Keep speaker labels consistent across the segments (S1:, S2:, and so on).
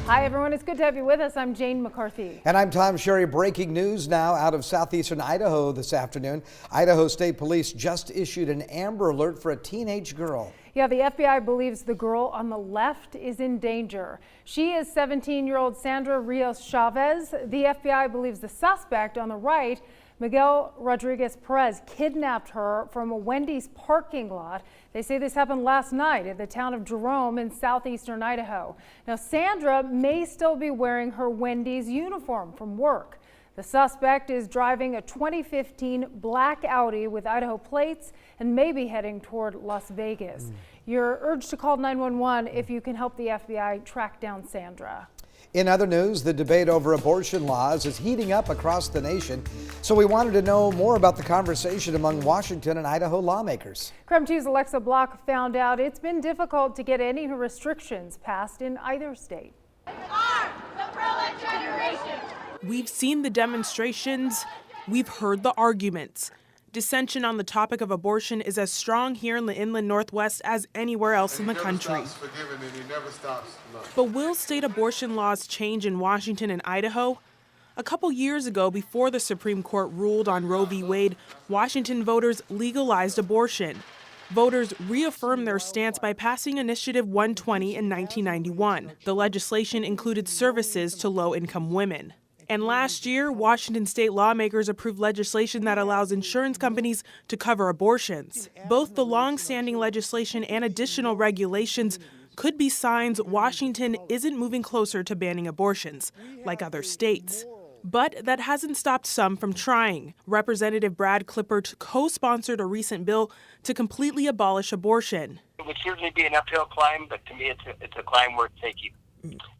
S1: Hi, everyone. It's good to have you with us. I'm Jane McCarthy.
S2: And I'm Tom Sherry. Breaking news now out of southeastern Idaho this afternoon. Idaho State Police just issued an Amber Alert for a teenage girl.
S1: Yeah, the FBI believes the girl on the left is in danger. She is 17-year-old Sandra Rios Chavez. The FBI believes the suspect on the right, Miguel Rodriguez Perez, kidnapped her from a Wendy's parking lot. They say this happened last night at the town of Jerome in southeastern Idaho. Now, Sandra may still be wearing her Wendy's uniform from work. The suspect is driving a 2015 black Audi with Idaho plates and may be heading toward Las Vegas. You're urged to call 911 if you can help the FBI track down Sandra.
S2: In other news, the debate over abortion laws is heating up across the nation. So we wanted to know more about the conversation among Washington and Idaho lawmakers.
S1: KREM 2's Alexa Block found out it's been difficult to get any restrictions passed in either state.
S3: Arm the pro-life generation.
S4: We've seen the demonstrations, we've heard the arguments. Dissension on the topic of abortion is as strong here in the inland Northwest as anywhere else in the country. But will state abortion laws change in Washington and Idaho? A couple years ago, before the Supreme Court ruled on Roe v. Wade, Washington voters legalized abortion. Voters reaffirmed their stance by passing Initiative 120 in 1991. The legislation included services to low-income women. And last year, Washington state lawmakers approved legislation that allows insurance companies to cover abortions. Both the long-standing legislation and additional regulations could be signs Washington isn't moving closer to banning abortions, like other states. But that hasn't stopped some from trying. Representative Brad Klippert co-sponsored a recent bill to completely abolish abortion.
S5: It would certainly be an uphill climb, but to me it's a climb worth taking.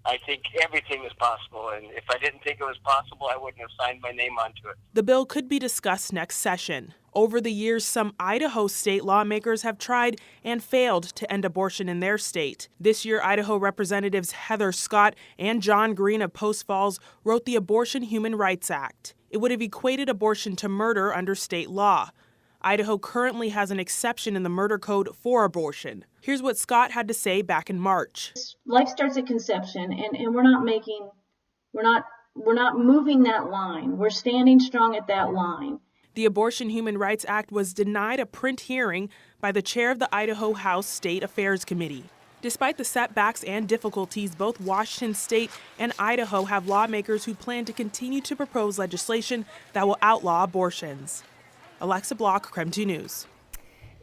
S5: I think everything is possible, and if I didn't think it was possible, I wouldn't have signed my name onto it.
S4: The bill could be discussed next session. Over the years, some Idaho state lawmakers have tried and failed to end abortion in their state. This year, Idaho Representatives Heather Scott and John Green of Post Falls wrote the Abortion Human Rights Act. It would have equated abortion to murder under state law. Idaho currently has an exception in the murder code for abortion. Here's what Scott had to say back in March.
S6: Life starts at conception, and we're not moving that line. We're standing strong at that line.
S4: The Abortion Human Rights Act was denied a print hearing by the chair of the Idaho House State Affairs Committee. Despite the setbacks and difficulties, both Washington State and Idaho have lawmakers who plan to continue to propose legislation that will outlaw abortions. Alexa Block, KREM 2 News.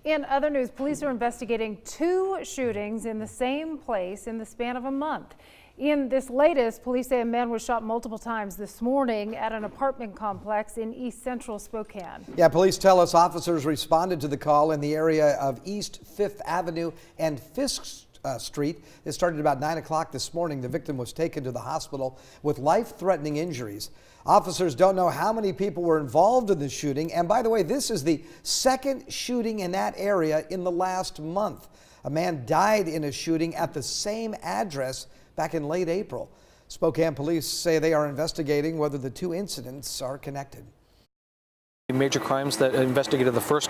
S1: In other news, police are investigating 2 shootings in the same place in the span of a month. In this latest, police say a man was shot multiple times this morning at an apartment complex in east central Spokane.
S2: Yeah, police tell us officers responded to the call in the area of East 5th Avenue and Fisk Street. It started about 9 o'clock this morning. The victim was taken to the hospital with life-threatening injuries. Officers don't know how many people were involved in the shooting. And by the way, this is the second shooting in that area in the last month. A man died in a shooting at the same address back in late April. Spokane police say they are investigating whether the 2 incidents are connected.
S7: Major crimes that investigated the first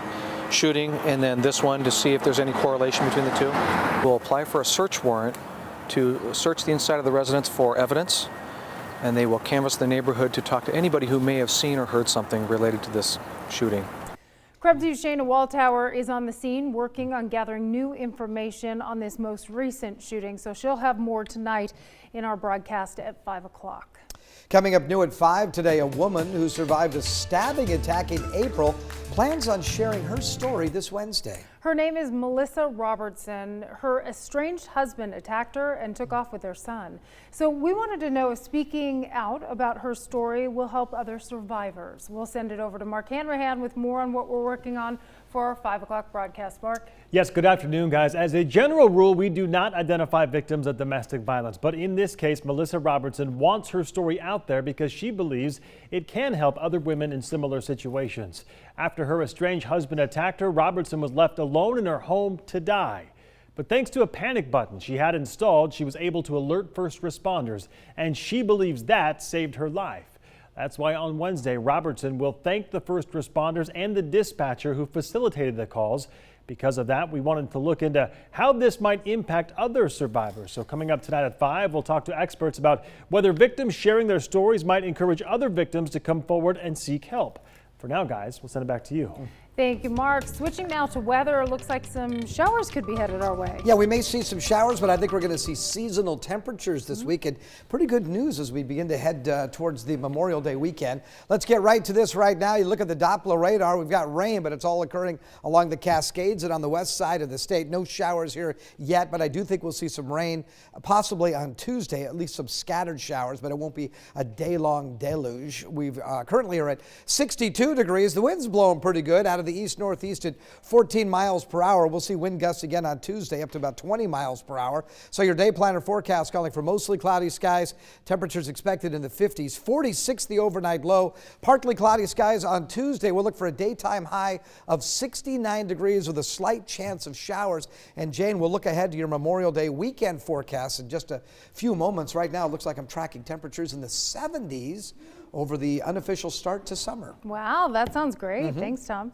S7: shooting and then this one to see if there's any correlation between the 2. We'll apply for a search warrant to search the inside of the residence for evidence, and they will canvass the neighborhood to talk to anybody who may have seen or heard something related to this shooting.
S1: KREM 2's Shayna Waldtower is on the scene working on gathering new information on this most recent shooting, so she'll have more tonight in our broadcast at 5 o'clock.
S2: Coming up new at 5 today, a woman who survived a stabbing attack in April plans on sharing her story this Wednesday.
S1: Her name is Melissa Robertson. Her estranged husband attacked her and took off with their son. So we wanted to know if speaking out about her story will help other survivors. We'll send it over to Mark Hanrahan with more on what we're working on for our 5 o'clock broadcast. Mark?
S8: Yes, good afternoon, guys. As a general rule, we do not identify victims of domestic violence. But in this case, Melissa Robertson wants her story out there because she believes it can help other women in similar situations. After her estranged husband attacked her, Robertson was left alone in her home to die. But thanks to a panic button she had installed, she was able to alert first responders, and she believes that saved her life. That's why on Wednesday, Robertson will thank the first responders and the dispatcher who facilitated the calls. Because of that, we wanted to look into how this might impact other survivors. So coming up tonight at 5, we'll talk to experts about whether victims sharing their stories might encourage other victims to come forward and seek help. For now, guys, we'll send it back to you.
S1: Thank you, Mark. Switching now to weather, it looks like some showers could be headed our way.
S2: Yeah, we may see some showers, but I think we're going to see seasonal temperatures this weekend. Pretty good news as we begin to head towards the Memorial Day weekend. Let's get right to this right now. You look at the Doppler radar. We've got rain, but it's all occurring along the Cascades and on the west side of the state. No showers here yet, but I do think we'll see some rain possibly on Tuesday, at least some scattered showers, but it won't be a day-long deluge. We've currently are at 62 degrees. The wind's blowing pretty good out of the east-northeast at 14 miles per hour. We'll see wind gusts again on Tuesday up to about 20 miles per hour. So your day planner forecast calling for mostly cloudy skies. Temperatures expected in the 50s. 46 the overnight low. Partly cloudy skies on Tuesday. We'll look for a daytime high of 69 degrees with a slight chance of showers. And Jane, we'll look ahead to your Memorial Day weekend forecast in just a few moments. Right now, it looks like I'm tracking temperatures in the 70s over the unofficial start to summer.
S1: Wow, that sounds great. Thanks, Tom.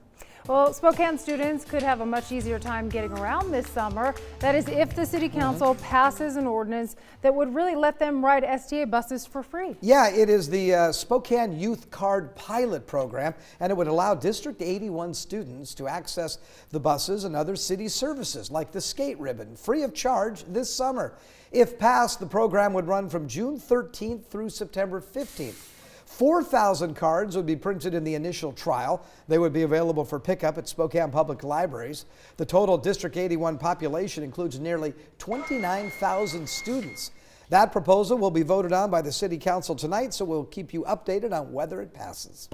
S1: Well, Spokane students could have a much easier time getting around this summer. That is if the city council passes an ordinance that would really let them ride STA buses for free.
S2: Yeah, it is the Spokane Youth Card Pilot Program, and it would allow District 81 students to access the buses and other city services like the skate ribbon free of charge this summer. If passed, the program would run from June 13th through September 15th. 4,000 cards would be printed in the initial trial. They would be available for pickup at Spokane Public Libraries. The total District 81 population includes nearly 29,000 students. That proposal will be voted on by the City Council tonight, so we'll keep you updated on whether it passes.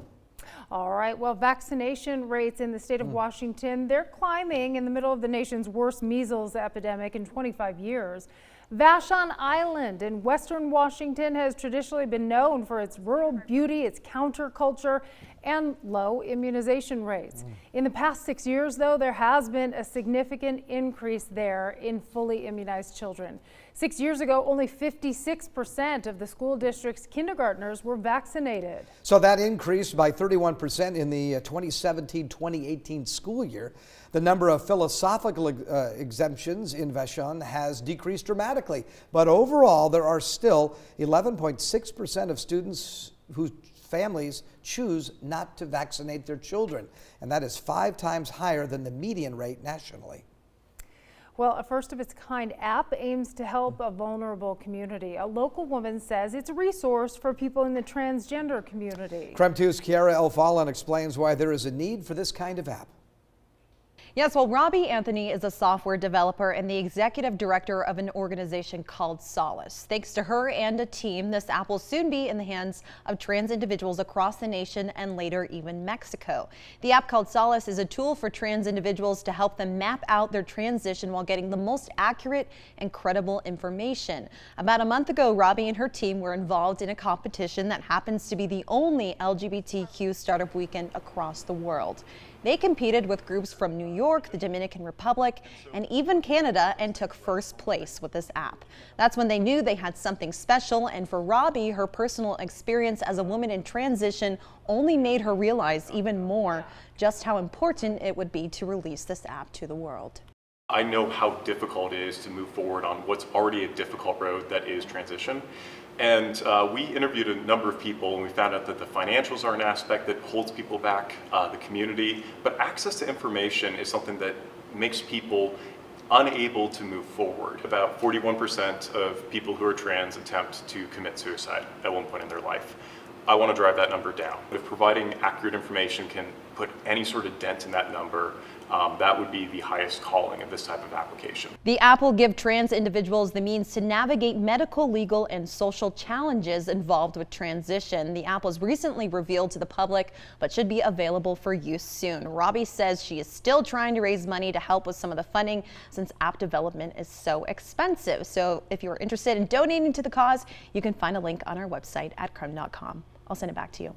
S1: All right, well, vaccination rates in the state of Washington, they're climbing in the middle of the nation's worst measles epidemic in 25 years. Vashon Island in western Washington has traditionally been known for its rural beauty, its counterculture, and low immunization rates. In the past 6 years, though, there has been a significant increase there in fully immunized children. 6 years ago, only 56% of the school district's kindergartners were vaccinated.
S2: So that increased by 31% in the 2017-2018 school year. The number of philosophical exemptions in Vashon has decreased dramatically, but overall there are still 11.6% of students whose families choose not to vaccinate their children, and that is 5 times higher than the median rate nationally.
S1: Well, a first-of-its-kind app aims to help a vulnerable community. A local woman says it's a resource for people in the transgender community.
S2: KREM 2's Kiara Elfallen explains why there is a need for this kind of app.
S9: Yes, well, Robbie Anthony is a software developer and the executive director of an organization called Solace. Thanks to her and a team, this app will soon be in the hands of trans individuals across the nation and later even Mexico. The app called Solace is a tool for trans individuals to help them map out their transition while getting the most accurate and credible information. About a month ago, Robbie and her team were involved in a competition that happens to be the only LGBTQ startup weekend across the world. They competed with groups from New York, the Dominican Republic, and even Canada, and took first place with this app. That's when they knew they had something special, and for Robbie, her personal experience as a woman in transition only made her realize even more just how important it would be to release this app to the world.
S10: I know how difficult it is to move forward on what's already a difficult road that is transition. And we interviewed a number of people and we found out that the financials are an aspect that holds people back, the community, but access to information is something that makes people unable to move forward. About 41% of people who are trans attempt to commit suicide at one point in their life. I want to drive that number down. If providing accurate information can put any sort of dent in that number, that would be the highest calling of this type of application.
S9: The app will give trans individuals the means to navigate medical, legal, and social challenges involved with transition. The app was recently revealed to the public, but should be available for use soon. Robbie says she is still trying to raise money to help with some of the funding since app development is so expensive. So if you're interested in donating to the cause, you can find a link on our website at krem.com. I'll send it back to you.